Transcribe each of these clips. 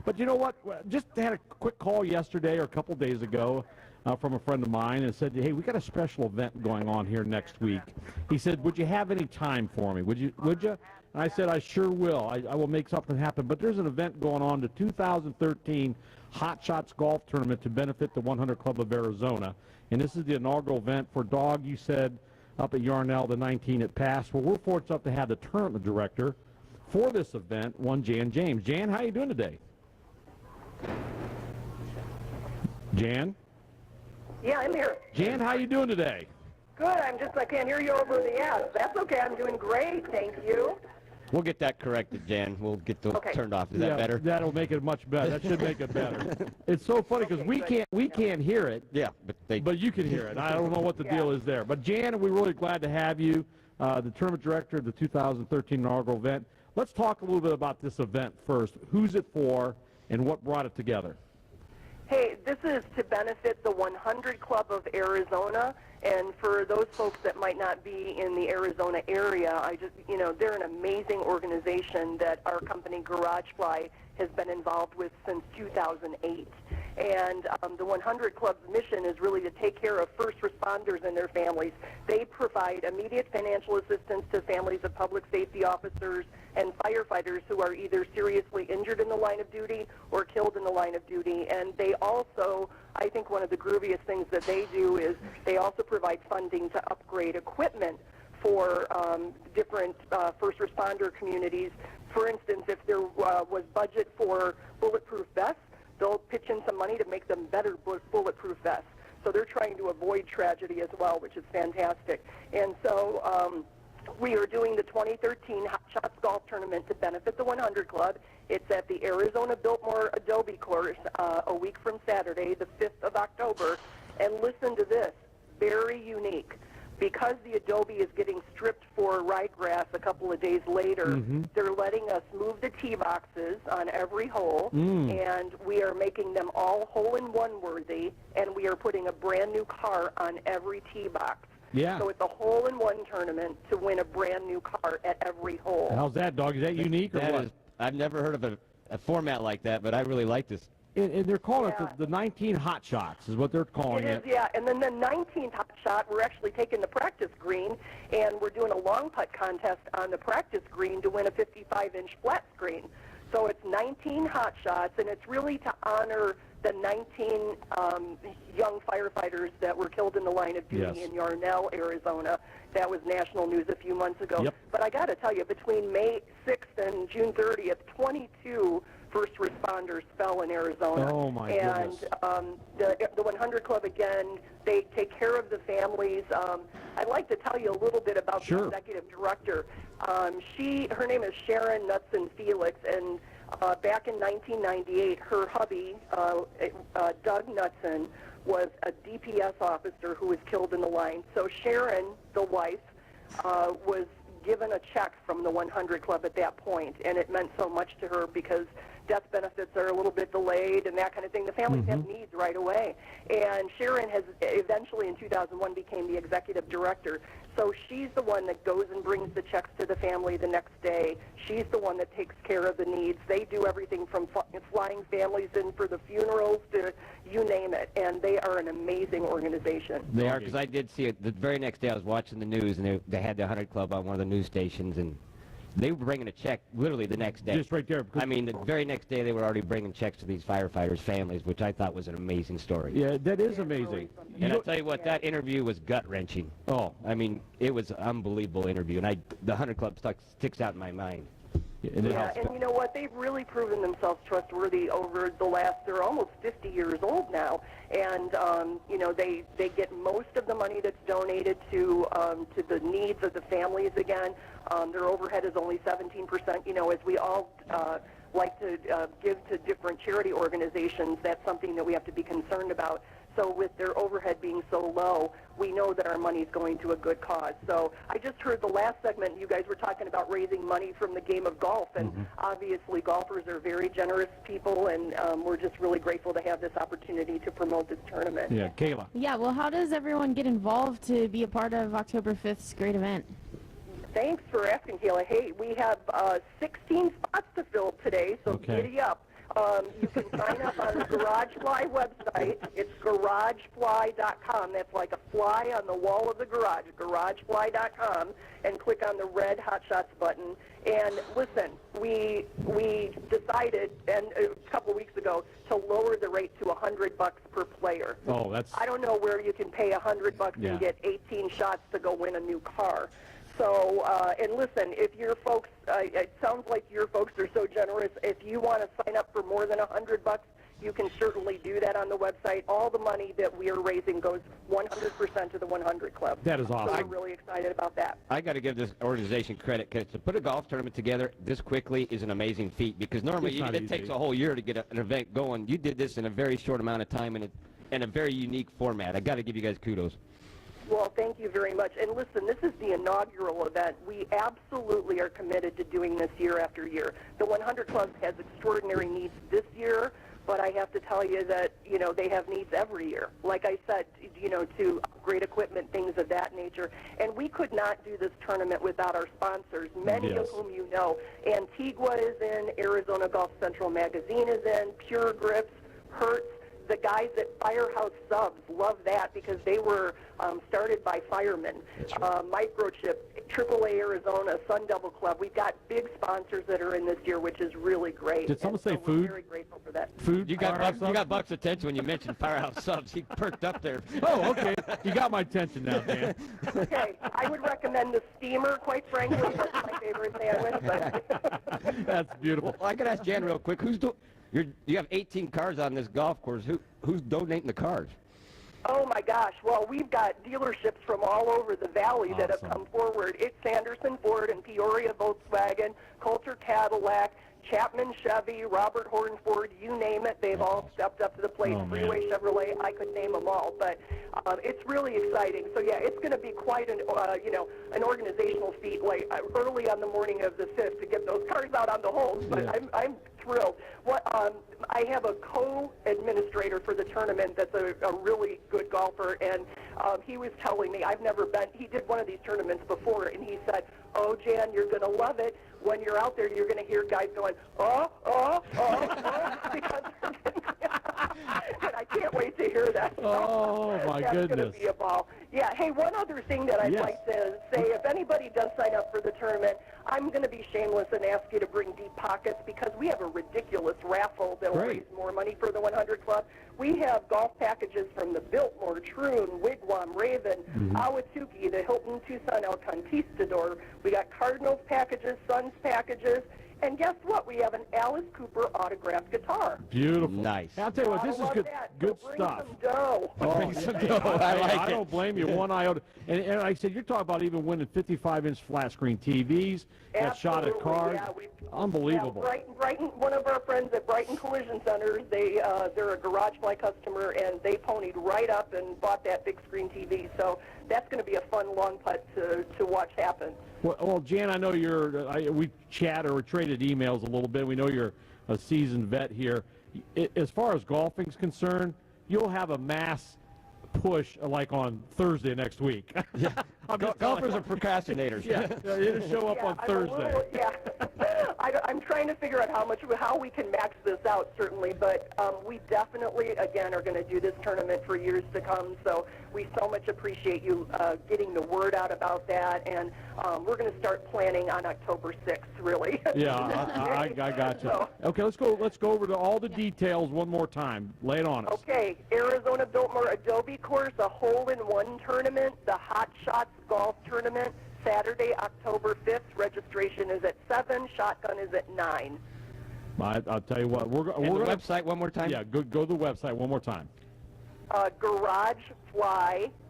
But you know what? Just had a quick call yesterday or a couple days ago from a friend of mine and said, hey, we got a special event going on here next week. He said, would you have any time for me? Would you? And I said, I sure will. I will make something happen. But there's an event going on, the 2013 Hot Shots Golf Tournament to benefit the 100 Club of Arizona. And this is the inaugural event for Dog, you said, up at Yarnell, the 19 at Pass. Well, we're fortunate to have the tournament director for this event, one Jan James. Jan, how you doing today? Jan? Yeah, I'm here. Jan, how you doing today? Good. I can't hear you over the app. That's okay. I'm doing great. Thank you. We'll get that corrected, Jan. We'll get those turned off. Is that better? That'll make it much better. That should make it better. It's so funny because we can't hear it. Yeah, but you can hear it. I don't know what the deal is there. But Jan, we're really glad to have you, the tournament director of the 2013 inaugural event. Let's talk a little bit about this event first. Who's it for, and what brought it together? Hey, this is to benefit the 100 Club of Arizona, and for those folks that might not be in the Arizona area, they're an amazing organization that our company GarageFly has been involved with since 2008. And the 100 Club's mission is really to take care of first responders and their families. They provide immediate financial assistance to families of public safety officers and firefighters who are either seriously injured in the line of duty or killed in the line of duty. And they also, I think one of the grooviest things that they do is they also provide funding to upgrade equipment for different first responder communities. For instance, if there was budget for bulletproof vests, they'll pitch in some money to make them better bulletproof vests. So they're trying to avoid tragedy as well, which is fantastic. And so we are doing the 2013 Hot Shots Golf Tournament to benefit the 100 Club. It's at the Arizona Biltmore Adobe course a week from Saturday, the 5th of October. And listen to this, very unique. Because the Adobe is getting stripped for ryegrass a couple of days later, they're letting us move the tee boxes on every hole, and we are making them all hole-in-one worthy, and we are putting a brand new car on every tee box. Yeah. So it's a hole-in-one tournament to win a brand new car at every hole. How's that, Dog? Is that unique or what? I've never heard of a format like that, but I really like this. And they're calling it the 19 Hot Shots is what they're calling it. It is, yeah. And then the 19th Hot Shot, we're actually taking the practice green, and we're doing a long putt contest on the practice green to win a 55-inch flat screen. So it's 19 Hot Shots, and it's really to honor the 19 young firefighters that were killed in the line of duty in Yarnell, Arizona. That was national news a few months ago. Yep. But I got to tell you, between May 6th and June 30th, 22 first responders fell in Arizona. Oh, my goodness. And the 100 Club, again, they take care of the families. I'd like to tell you a little bit about the executive director. Her name is Sharon Knutson Felix, and back in 1998, her hubby, Doug Knutson, was a DPS officer who was killed in the line. So Sharon, the wife, was given a check from the 100 Club at that point, and it meant so much to her because death benefits are a little bit delayed and that kind of thing. The families have needs right away. And Sharon has eventually in 2001 became the executive director. So she's the one that goes and brings the checks to the family the next day. She's the one that takes care of the needs. They do everything from flying families in for the funerals to you name it. And they are an amazing organization. They are, because I did see it. The very next day I was watching the news, and they had the 100 Club on one of the news stations, and they were bringing a check literally the next day. Just right there. I mean, the very next day they were already bringing checks to these firefighters' families, which I thought was an amazing story. Yeah, that is amazing. And I'll tell you what, that interview was gut-wrenching. Oh, I mean, it was an unbelievable interview, and the 100 Club sticks out in my mind. And you know what? They've really proven themselves trustworthy over the last, they're almost 50 years old now. And, they get most of the money that's donated to the needs of the families again. Their overhead is only 17%. As we all like to give to different charity organizations, that's something that we have to be concerned about. So with their overhead being so low, we know that our money is going to a good cause. So I just heard the last segment, you guys were talking about raising money from the game of golf, and obviously golfers are very generous people, and we're just really grateful to have this opportunity to promote this tournament. Yeah, Kayla. Yeah, well, how does everyone get involved to be a part of October 5th's great event? Thanks for asking, Kayla. Hey, we have 16 spots to fill today, so giddy up. You can sign up on the GarageFly website. It's garagefly.com. That's like a fly on the wall of the garage, garagefly.com, and click on the red Hot Shots button. And listen, we decided a couple of weeks ago to lower the rate to $100 per player. Oh, that's... I don't know where you can pay $100 Yeah. and get 18 shots to go win a new car. So, and listen, if your folks, it sounds like your folks are so generous. If you want to sign up for more than $100, you can certainly do that on the website. All the money that we are raising goes 100% to the 100 Club. That is So awesome. we're really excited about that. I got to give this organization credit because to put a golf tournament together this quickly is an amazing feat because normally It's not it easy. takes a whole year to get an event going. You did this in a very short amount of time and in a very unique format. I got to give you guys kudos. Well, thank you very much. And listen, this is the inaugural event. We absolutely are committed to doing this year after year. The 100 Club has extraordinary needs this year, but I have to tell you that, you know, they have needs every year. Like I said, you know, to upgrade equipment, things of that nature. And we could not do this tournament without our sponsors, many Yes. of whom you know. Antigua is in, Arizona Golf Central Magazine is in, Pure Grips, Hertz. The guys at Firehouse Subs love that because they were started by firemen. Microchip, AAA Arizona, Sun Devil Club. We've got big sponsors that are in this year, which is really great. Did someone And say so food? We're very grateful for that. Food? You got Firehouse Buck's, you Subs? got Buck's attention when you mentioned Firehouse Subs. He perked up there. Oh, okay. You got my attention now, Dan. Okay, I would recommend the Steamer, quite frankly. That's my favorite sandwich. But That's beautiful. Well, I got to ask Jan real quick. You have 18 cars on this golf course. Who's donating the cars? oh my gosh, well, we've got dealerships from all over the valley that have Awesome. come forward. It's Sanderson Ford and Peoria Volkswagen, Coulter Cadillac, Chapman Chevy, Robert Horn Ford, you name it, they've all stepped up to the plate. Oh, man. Freeway Chevrolet, I could name them all, but it's really exciting. So yeah, it's going to be quite an an organizational feat, like early on the morning of the 5th to get those cars out on the holes. But Yeah. I'm thrilled. I have a co-administrator for the tournament that's a really good golfer, and he was telling me, I've never been, he did one of these tournaments before, and he said, oh, Jan, you're going to love it. When you're out there, you're going to hear guys going, because and I can't wait to hear that. Oh, my That's goodness. going to be a ball. Yeah, hey, one other thing that I'd Yes. like to say, if anybody does sign up for the tournament, I'm going to be shameless and ask you to bring deep pockets because we have a ridiculous raffle that will Great. raise more money for the 100 Club. We have golf packages from the Biltmore, Troon, Wigwam, Raven, Ahwatukee, the Hilton Tucson El Conquistador. We got Cardinals packages, Suns packages, and guess what? We have an Alice Cooper autographed guitar. Beautiful. Nice. I'll tell you what, I this is love good, that. good So bring stuff. some dough. Bring some Hey, dough. I like I it. don't blame you one iota. And like I said, you're talking about even winning 55-inch flat-screen TVs, that shot at Absolutely, cars. yeah, Unbelievable. Yeah, Brighton, one of our friends at Brighton Collision Centers, they're a GarageFly customer, and they ponied right up and bought that big screen TV. So that's going to be a fun long putt to watch happen. Well, Jan, I know we chat or traded emails a little bit. We know you're a seasoned vet here. As far as golfing's concerned, you'll have a mass push like on Thursday next week. Yeah. Golfers are procrastinators. Yeah, it'll show up Yeah, on I'm a Thursday. little- yeah. I'm trying to figure out how we can max this out, certainly, but we definitely, again, are going to do this tournament for years to come, so we so much appreciate you getting the word out about that, and we're going to start planning on October 6th, really. Yeah, I got you. So, Okay, let's go over to all the details one more time. Lay it on us. okay, Arizona Biltmore Adobe Course, a hole-in-one tournament, the Hot Shots Golf Tournament, Saturday, October 5th. Registration is at 7. Shotgun is at 9. I'll tell you what, And we're the going to website one more time? yeah, go to the website one more time.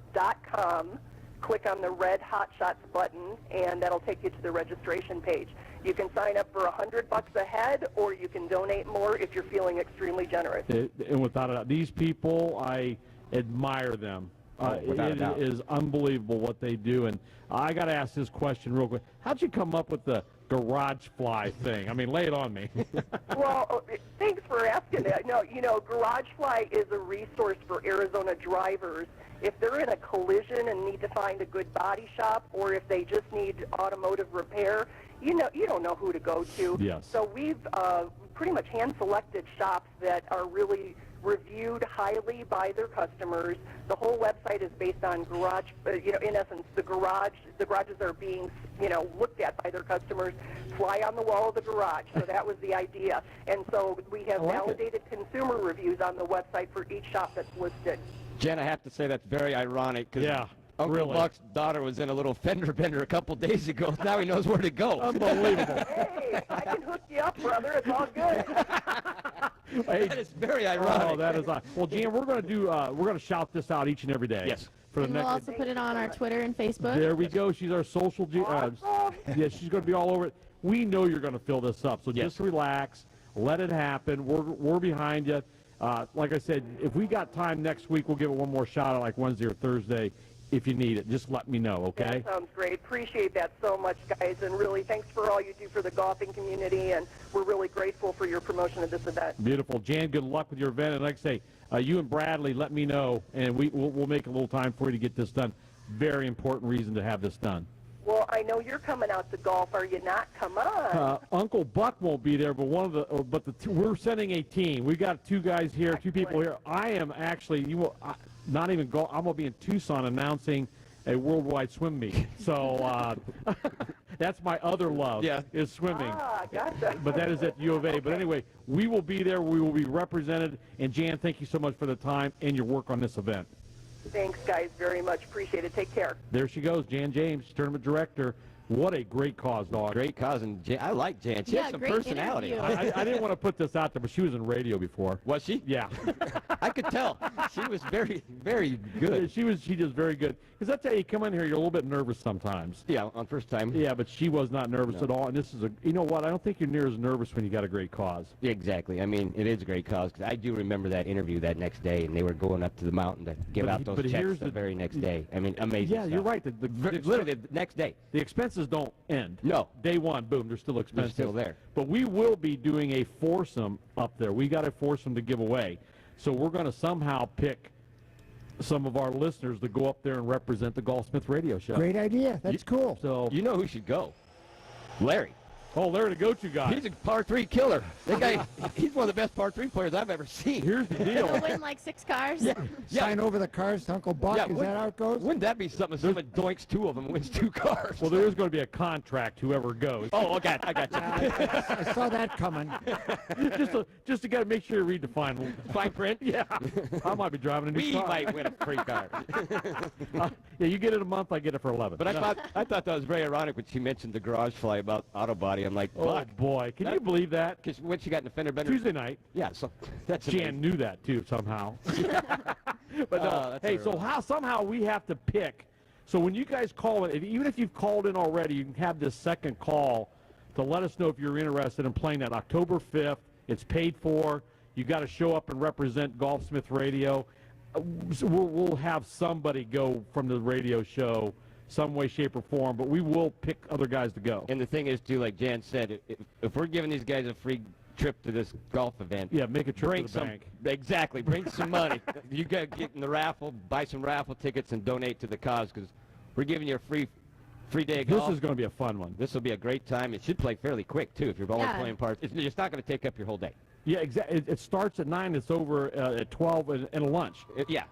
GarageFly.com. Click on the red Hot Shots button, and that'll take you to the registration page. You can sign up for $100 a head, or you can donate more if you're feeling extremely generous. And without a doubt, these people, I admire them. without a It doubt. is unbelievable what they do. And I got to ask this question real quick. How'd you come up with the garage fly thing? I mean, lay it on me. Well, thanks for asking that. No, GarageFly is a resource for Arizona drivers. If they're in a collision and need to find a good body shop, or if they just need automotive repair, you don't know who to go to. Yes. So we've pretty much hand-selected shops that are really reviewed highly by their customers. The whole website is based on garage, in essence, the garages are being, looked at by their customers, fly on the wall of the garage. So that was the idea. And so we have validated consumer reviews on the website for each shop that's listed. Jen, I have to say that's very ironic because Uncle really. Buck's daughter was in a little fender bender a couple days ago. Now he knows where to go. Unbelievable. Hey, I can hook you up, brother. It's all good. Hey, That is very ironic. oh, that is well, Jan, we're going to shout this out each and every day. Yes. For the And we'll next. also put it on our Twitter and Facebook. There we go. She's our social. Awesome. Yeah, she's going to be all over it. We know you're going to fill this up, so just relax, let it happen. We're behind you. Like I said, if we got time next week, we'll give it one more shot at like Wednesday or Thursday. If you need it, just let me know, okay? That sounds great. Appreciate that so much, guys. And really, thanks for all you do for the golfing community. And we're really grateful for your promotion of this event. Beautiful. Jan, good luck with your event. And like I say, you and Bradley, let me know, and we'll make a little time for you to get this done. Very important reason to have this done. Well, I know you're coming out to golf, are you not? Come on. Uncle Buck won't be there, but we're sending a team. We got two guys here, two people here. I am actually not even go. I'm gonna be in Tucson announcing a worldwide swim meet. So that's my other love. Yeah. Is swimming. Gotcha. But that is at U of A. But anyway, we will be there. We will be represented. And Jan, thank you so much for the time and your work on this event. Thanks, guys, very much. Appreciate it. Take care. There she goes, Jan James, tournament director. What a great cause, dog. Great cause, and Jan, I like Jan. She has some great personality. interview. I didn't want to put this out there, but she was in radio before. Was she? Yeah. I could tell. She was very, very good. She does very good. Because I tell you, you come in here, you're a little bit nervous sometimes. Yeah, on first time. Yeah, but she was not nervous at all. And this is you know what? I don't think you're near as nervous when you got a great cause. Yeah, exactly. I mean, it is a great cause because I do remember that interview that next day, and they were going up to the mountain to give out those checks the very next day. I mean, amazing. Yeah, you're right. Literally the next day. The expenses don't end. No. Day one, boom, they're still expensive. They're still there. But we will be doing a foursome up there. We got a foursome to give away. So we're going to somehow pick some of our listeners to go up there and represent the Golfsmith Radio Show. Great idea. That's cool. So, You know who should go? Larry. oh, Larry, the go-to guy. He's a par 3 killer. That guy, he's one of the best par 3 players I've ever seen. Here's the He'll deal. win like 6 cars. Sign over the cars to Uncle Buck. Is that how it goes? Wouldn't that be something if someone doinks 2 of them and wins 2 cars? Well, there is going to be a contract, whoever goes. Oh, okay. I got you. I saw that coming. just to make sure you read the final. Fine print? Yeah. I might be driving a new We car. might win a free car. Yeah, you get it a month, I get it for 11. But I thought that was very ironic when she mentioned the garage fly about auto body. I'm like, oh, Buck. boy. Can you believe that? Because when she got in the fender bender. Tuesday night. Yeah, so that's Jan amazing. knew that, too, somehow. But no, that's hey, all so somehow we have to pick. So when you guys call it, even if you've called in already, you can have this second call to let us know if you're interested in playing that October 5th. It's paid for. You got to show up and represent Golfsmith Radio. So we'll have somebody go from the radio show some way, shape, or form, but we will pick other guys to go. And the thing is, too, like Jan said, if we're giving these guys a free trip to this golf event, Yeah, make a trip bring to the some bank. exactly, bring some money. You got to get in the raffle, buy some raffle tickets, and donate to the cause because we're giving you a free day of golf. This is going to be a fun one. This will be a great time. It should play fairly quick too if you're only Yeah. playing parts. It's not going to take up your whole day. Yeah, exactly. It starts at 9. It's over at 12 and a lunch. Yes.